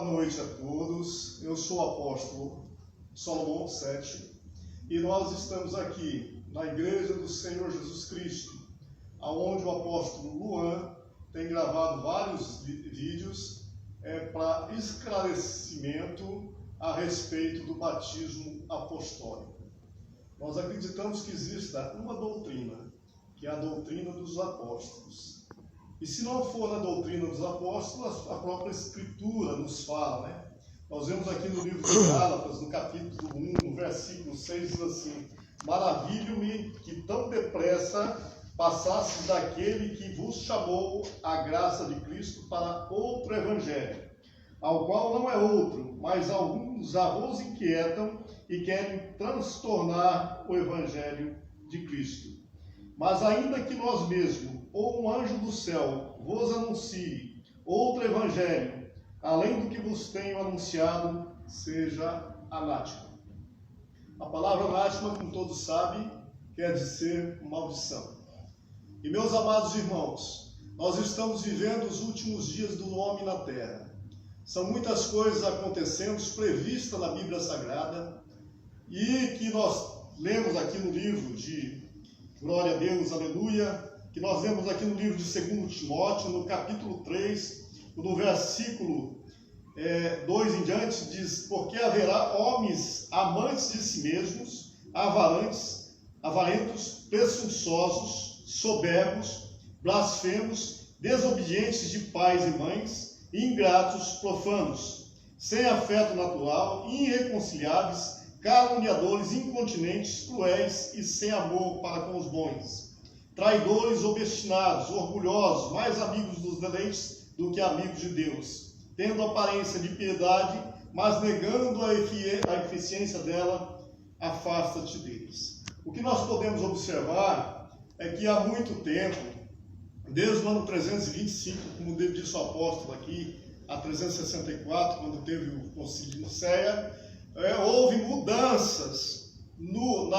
Boa noite a todos. Eu sou o apóstolo Salomão Sete e nós estamos aqui na Igreja do Senhor Jesus Cristo, onde o apóstolo Luan tem gravado vários vídeos para esclarecimento a respeito do batismo apostólico. Nós acreditamos que exista uma doutrina, que é a doutrina dos apóstolos. E se não for na doutrina dos apóstolos, a própria Escritura nos fala, né? Nós vemos aqui no livro de Gálatas, no capítulo 1, no versículo 6, diz assim: maravilho-me que tão depressa passasses daquele que vos chamou a graça de Cristo para outro evangelho, ao qual não é outro, mas alguns já vos inquietam e querem transtornar o evangelho de Cristo. Mas ainda que nós mesmos, ou um anjo do céu, vos anuncie outro evangelho, além do que vos tenho anunciado, seja anátema. A palavra anátema, como todos sabem, quer dizer maldição. E meus amados irmãos, nós estamos vivendo os últimos dias do homem na terra. São muitas coisas acontecendo, previstas na Bíblia Sagrada, e que nós lemos aqui no livro de Glória a Deus, Aleluia, que nós lemos aqui no livro de 2 Timóteo, no capítulo 3, no versículo 2 em diante, diz: porque haverá homens amantes de si mesmos, avarentos, presunçosos, soberbos, blasfemos, desobedientes de pais e mães, ingratos, profanos, sem afeto natural, irreconciliáveis, caluniadores, incontinentes, cruéis e sem amor para com os bons, traidores, obstinados, orgulhosos, mais amigos dos deleites do que amigos de Deus, tendo aparência de piedade, mas negando a eficiência dela, afasta-te deles. O que nós podemos observar é que há muito tempo, desde o ano 325, como disse o apóstolo aqui, a 364, quando teve o concílio de Nicéia, houve mudanças no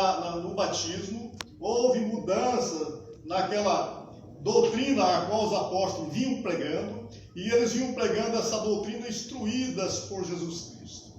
batismo, houve mudança naquela doutrina a qual os apóstolos vinham pregando, e eles vinham pregando essa doutrina instruídas por Jesus Cristo.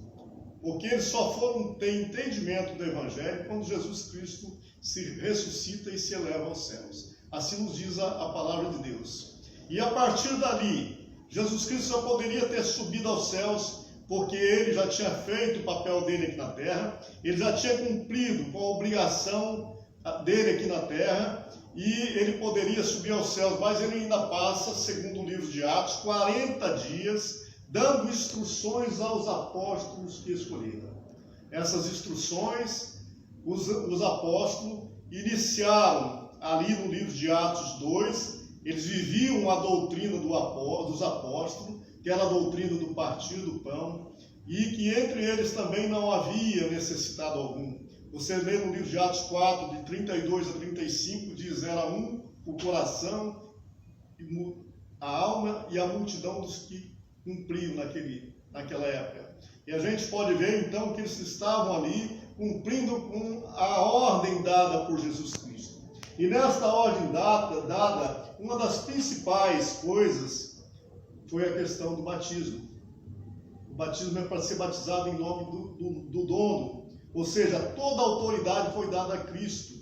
Porque eles só foram ter entendimento do Evangelho quando Jesus Cristo se ressuscita e se eleva aos céus. Assim nos diz a palavra de Deus. E a partir dali, Jesus Cristo só poderia ter subido aos céus porque ele já tinha feito o papel dele aqui na terra, ele já tinha cumprido com a obrigação dele aqui na terra, e ele poderia subir aos céus, mas ele ainda passa, segundo o livro de Atos, 40 dias, dando instruções aos apóstolos que escolheram. Essas instruções, os apóstolos iniciaram ali no livro de Atos 2, eles viviam a doutrina dos apóstolos, que era a doutrina do partir do pão, e que entre eles também não havia necessitado algum. Você lê no livro de Atos 4, de 32 a 35, diz: era um o coração, a alma e a multidão dos que cumpriam naquela época. E a gente pode ver então que eles estavam ali cumprindo com a ordem dada por Jesus Cristo. E nesta ordem dada, uma das principais coisas foi a questão do batismo. O batismo é para ser batizado em nome do dono, ou seja, toda a autoridade foi dada a Cristo.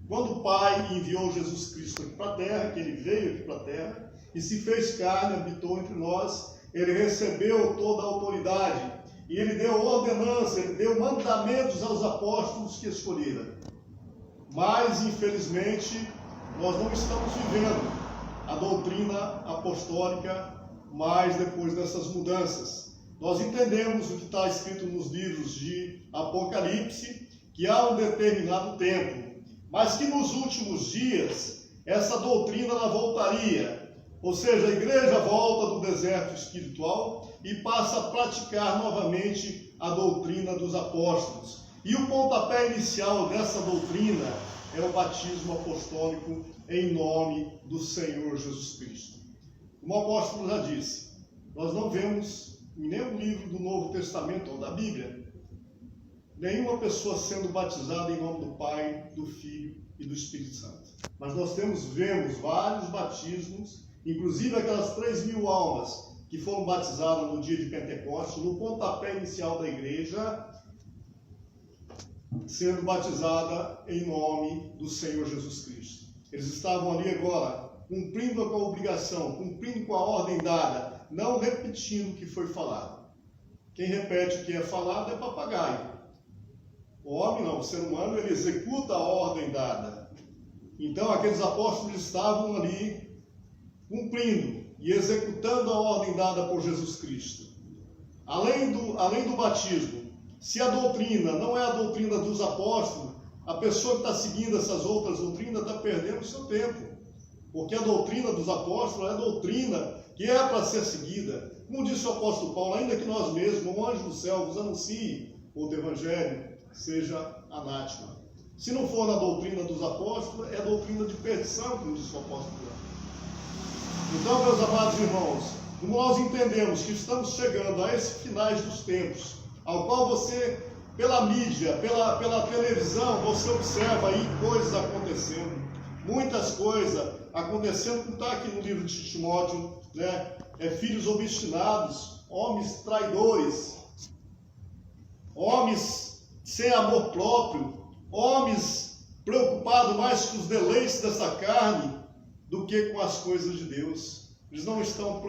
Quando o Pai enviou Jesus Cristo aqui para a terra, que ele veio aqui para a terra, e se fez carne, habitou entre nós, ele recebeu toda a autoridade, e ele deu ordenança, ele deu mandamentos aos apóstolos que escolheram. Mas, infelizmente, nós não estamos vivendo a doutrina apostólica mais depois dessas mudanças. Nós entendemos o que está escrito nos livros de Apocalipse, que há um determinado tempo, mas que nos últimos dias essa doutrina ela voltaria, ou seja, a igreja volta do deserto espiritual e passa a praticar novamente a doutrina dos apóstolos. E o pontapé inicial dessa doutrina é o batismo apostólico em nome do Senhor Jesus Cristo. Como o apóstolo já disse, nós não vemos em nenhum livro do Novo Testamento ou da Bíblia nenhuma pessoa sendo batizada em nome do Pai, do Filho e do Espírito Santo. Mas nós vemos vários batismos, inclusive aquelas 3.000 almas que foram batizados no dia de Pentecostes, no pontapé inicial da igreja, sendo batizada em nome do Senhor Jesus Cristo. Eles estavam ali agora, cumprindo com a obrigação, cumprindo com a ordem dada, não repetindo o que foi falado. Quem repete o que é falado é papagaio. O homem não, o ser humano, ele executa a ordem dada. Então, aqueles apóstolos estavam ali cumprindo e executando a ordem dada por Jesus Cristo. Além do batismo, se a doutrina não é a doutrina dos apóstolos, a pessoa que está seguindo essas outras doutrinas está perdendo o seu tempo. Porque a doutrina dos apóstolos é a doutrina que é para ser seguida. Como disse o apóstolo Paulo, ainda que nós mesmos, um anjo do céu, vos anuncie o evangelho, seja anátema. Se não for na doutrina dos apóstolos, é a doutrina de perdição, como disse o apóstolo Paulo. Então, meus amados irmãos, como nós entendemos que estamos chegando a esses finais dos tempos, ao qual você, pela mídia, pela televisão, você observa aí coisas acontecendo, muitas coisas acontecendo, como está aqui no livro de Timóteo, né? Filhos obstinados, homens traidores, homens sem amor próprio, homens preocupados mais com os deleites dessa carne do que com as coisas de Deus. Eles não estão